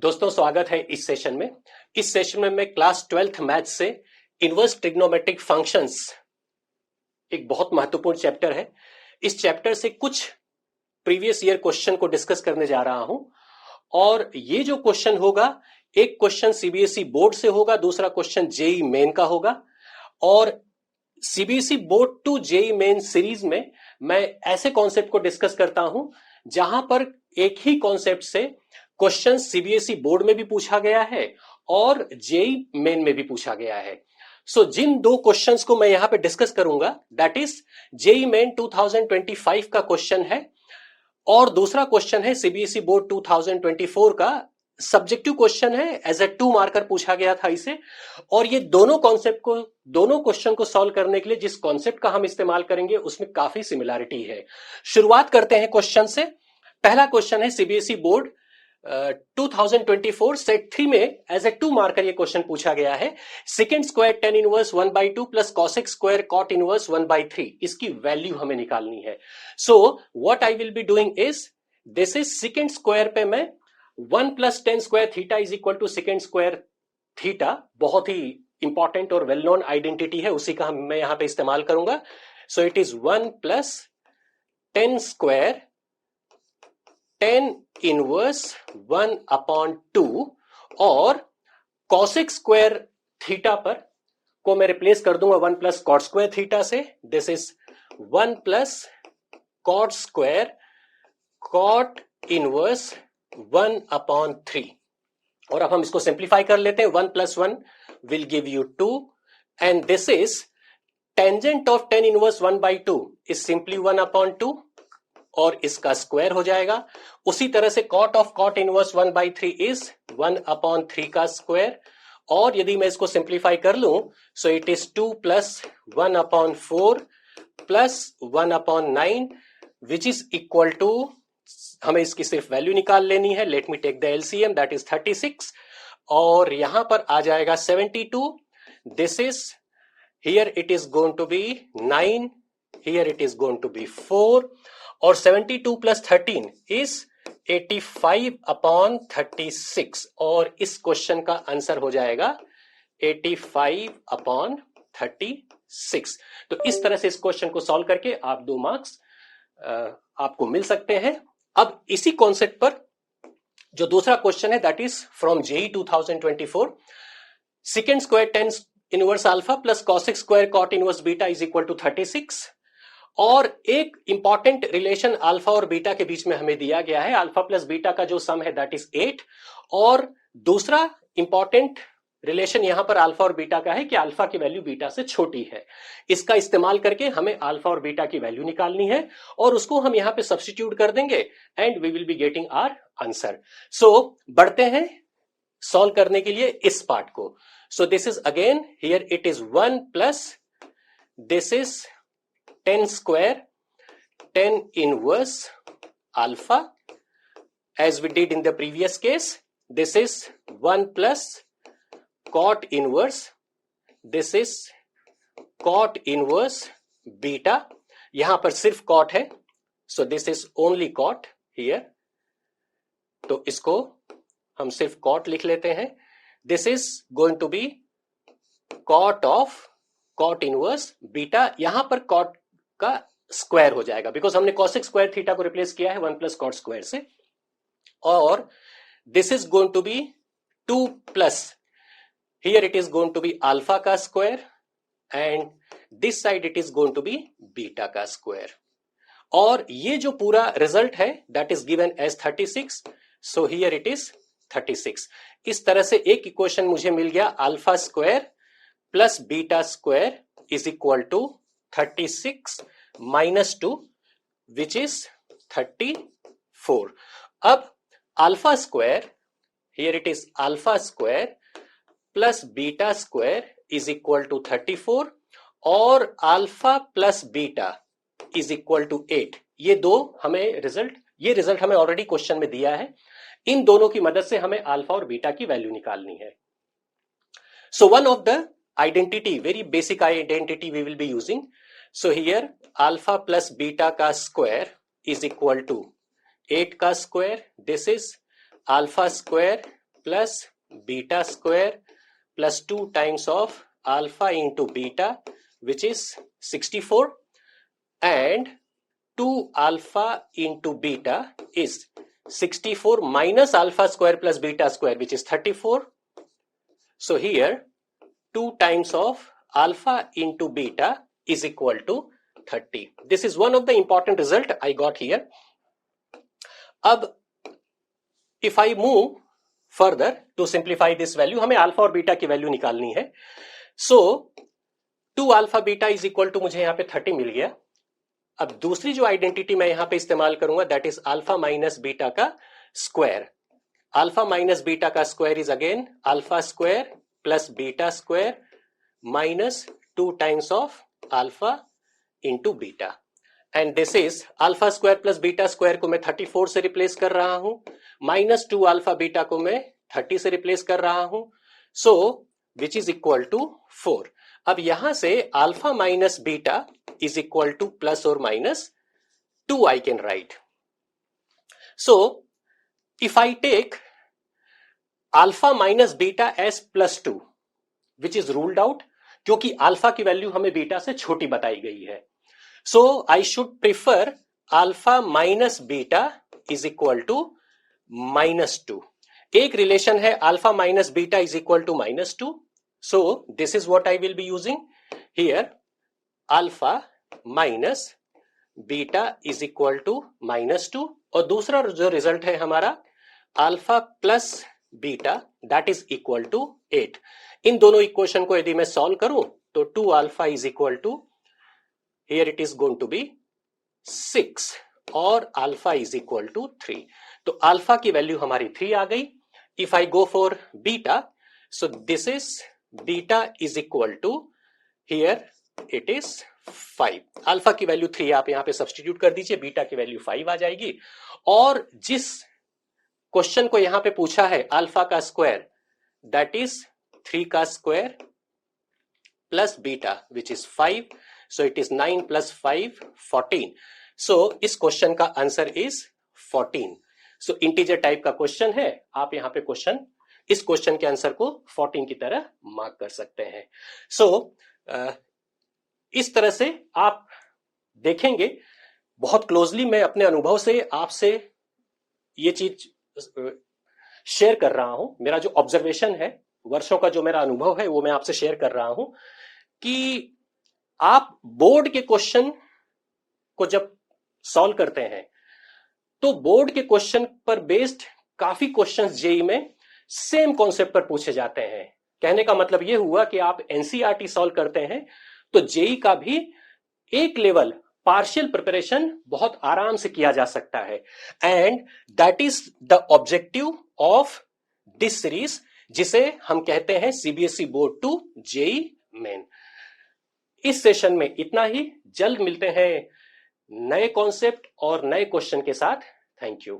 दोस्तों स्वागत है इस सेशन में। इस सेशन में मैं क्लास 12th मैथ से इनवर्स ट्रिग्नोमेट्रिक फंक्शंस एक बहुत महत्वपूर्ण चैप्टर है। इस चैप्टर से कुछ प्रीवियस ईयर क्वेश्चन को डिस्कस करने जा रहा हूं और ये जो क्वेश्चन होगा, एक क्वेश्चन सीबीएसई बोर्ड से होगा, दूसरा क्वेश्चन जेई मेन का होगा। और CBSE board to JEE main series में मैं ऐसे कॉन्सेप्ट को डिस्कस करता हूं जहां पर एक ही कॉन्सेप्ट से क्वेश्चन सीबीएसई बोर्ड में भी पूछा गया है और जेई मेन में भी पूछा गया है। सो जिन दो क्वेश्चंस को मैं यहां पे डिस्कस करूंगा, दैट इज जेई मेन 2025 का क्वेश्चन है और दूसरा क्वेश्चन है सीबीएसई बोर्ड 2024 का सब्जेक्टिव क्वेश्चन है। एज ए 2 मार्कर पूछा गया था इसे। और ये दोनों क्वेश्चन को सॉल्व करने के लिए जिस कॉन्सेप्ट का हम इस्तेमाल करेंगे उसमें काफी सिमिलैरिटी है। शुरुआत करते हैं क्वेश्चन से। पहला क्वेश्चन है सीबीएसई बोर्ड 2024 सेट 3 में एज ए 2 मार्कर ये क्वेश्चन पूछा गया है। सेकेंड स्क्वायर tan इनवर्स 1/2 प्लस cosec स्क्वायर cot इनवर्स 1/3, इसकी वैल्यू हमें निकालनी है। So what I will be doing is, this is second square पे मैं 1 plus tan square theta is equal to second square theta, बहुत ही इंपॉर्टेंट और वेल नोन आइडेंटिटी है, उसी का मैं यहां पे इस्तेमाल करूंगा। So it is 1 plus tan square tan inverse 1/2 और cosec स्क्वायर थीटा पर को मैं रिप्लेस कर दूंगा 1 प्लस cot स्क्वायर थीटा से। This is 1 plus cot square cot inverse 1/3। और अब हम इसको सिंप्लीफाई कर लेते हैं। 1 plus 1 will give you 2 and this is tangent of tan inverse 1/2 is simply 1/2 और इसका स्क्वायर हो जाएगा। उसी तरह से cot of cot inverse 1/3 is 1/3 का स्क्वायर। और यदि मैं इसको सिंप्लीफाई कर लूं, so it is 2 plus 1/4 plus 1/9 which is equal to, हमें इसकी सिर्फ वैल्यू निकाल लेनी है। Let me take the LCM, that is 36 और यहां पर आ जाएगा 72। This is here it is going to be 9, here it is going to be 4 और 72 प्लस 13 इज 85/36 और इस क्वेश्चन का आंसर हो जाएगा 85/36। तो इस तरह से इस क्वेश्चन को सॉल्व करके आप 2 मार्क्स आपको मिल सकते हैं। अब इसी कॉन्सेप्ट पर जो दूसरा क्वेश्चन है, that is from JEE 2024, second square tan inverse alpha plus cosec square cot inverse beta is equal to 36 और एक इंपॉर्टेंट रिलेशन अल्फा और बीटा के बीच में हमें दिया गया है। अल्फा प्लस बीटा का जो सम है दैट इज 8 और दूसरा इंपॉर्टेंट रिलेशन यहां पर अल्फा और बीटा का है कि अल्फा की वैल्यू बीटा से छोटी है। इसका इस्तेमाल करके हमें अल्फा और बीटा की वैल्यू निकालनी है और उसको हम यहां पे सब्स्टिट्यूट कर देंगे and we will be getting our answer. So बढ़ते हैं सॉल्व करने के लिए इस पार्ट को। So this is again here it is 1 plus this is tan square tan inverse alpha as we did in the previous case. This is 1 plus cot inverse, this is cot inverse beta, यहां पर सिर्फ cot है, so this is only cot here, तो इसको हम सिर्फ cot लिख लेते हैं। This is going to be cot of cot inverse beta, यहां पर cot का स्क्वायर हो जाएगा बिकॉज हमने cosec स्क्वायर थीटा को रिप्लेस किया है 1 प्लस cot स्क्वायर से। और this is going to be 2 plus, here it is going to be alpha का square and this side it is going to be beta का square. और ये जो पूरा रिजल्ट है that is given as 36, so here it is 36। इस तरह से एक इक्वेशन मुझे मिल गया, alpha square plus beta square is equal to 36 minus 2 which is 34. अब alpha square, here it is alpha square plus beta square is equal to 34 और alpha plus beta is equal to 8। ये result हमें already question में दिया है। इन दोनों की मदद से हमें अल्फा और बीटा की वैल्यू निकालनी है। So one of the identity, very basic identity we will be using. So here alpha plus beta का square is equal to 8 का square, this is alpha square plus beta square plus 2 times of alpha into beta, which is 64, and 2 alpha into beta is 64 minus alpha square plus beta square, which is 34. So here 2 times of alpha into beta is equal to 30. This is one of the important result I got here. अब if I move further to simplify this value, हमें alpha और beta की value निकालनी है. So 2 alpha beta is equal to, मुझे यहां पे 30 मिल गया. अब दूसरी जो आइडेंटिटी मैं यहां पे इस्तेमाल करूंगा, that is alpha minus beta का स्क्वायर. अल्फा माइनस बीटा का square is again alpha square plus beta square minus 2 times of alpha into beta. And this is alpha square plus beta square को मैं 34 से replace कर रहा हूं, minus 2 alpha beta को मैं 30 से रिप्लेस कर रहा हूं. So which is equal to 4. अब यहां से alpha minus beta is equal to plus और minus 2 I can write. So if I take alpha minus beta as plus 2, which is ruled out, क्योंकि अल्फा की value हमें beta से छोटी बताई गई है. So I should prefer alpha minus beta is equal to minus 2. एक relation है alpha minus beta is equal to minus 2. So this is what I will be using here. Alpha minus beta is equal to minus 2. और दूसरा जो result है हमारा alpha plus beta that is equal to 8. इन दोनों equation को यदि मैं solve करूं तो 2 alpha is equal to, here it is going to be 6 और alpha is equal to 3. तो alpha की वैल्यू हमारी 3 आ गई. If I go for beta, so this is beta is equal to, here it is 5. alpha की value 3 आप यहां पे substitute कर दीजिए, बीटा की वैल्यू 5 आ जाएगी. और जिस क्वेश्चन को यहां पे पूछा है अल्फा का स्क्वायर, दैट इज 3 का square plus beta which is 5. So it is 9 plus 5, 14. So इस क्वेश्चन का answer is 14. So integer type का क्वेश्चन है, आप यहां पे इस क्वेश्चन के आंसर को 14 की तरह मार्क कर सकते हैं. So इस तरह से आप देखेंगे, बहुत क्लोजली मैं अपने अनुभव से आपसे ये चीज शेयर कर रहा हूं. मेरा जो ऑब्जर्वेशन है, वर्षों का जो मेरा अनुभव है, वो मैं आपसे शेयर कर रहा हूं कि आप बोर्ड के क्वेश्चन को जब सॉल्व करते हैं तो बोर्ड के क्वेश्चन पर बेस्ड काफी क्वेश्चंस जेई में सेम कॉन्सेप्ट पर पूछे जाते हैं. कहने का मतलब यह हुआ कि आप एनसीईआरटी सॉल्व करते हैं तो जेई का भी एक लेवल पार्शियल प्रिपरेशन बहुत आराम से किया जा सकता है. And that is the objective of this series, जिसे हम कहते हैं CBSE board to JEE main. इस सेशन में इतना ही. जल्द मिलते हैं नए कॉन्सेप्ट और नए क्वेश्चन के साथ. Thank you.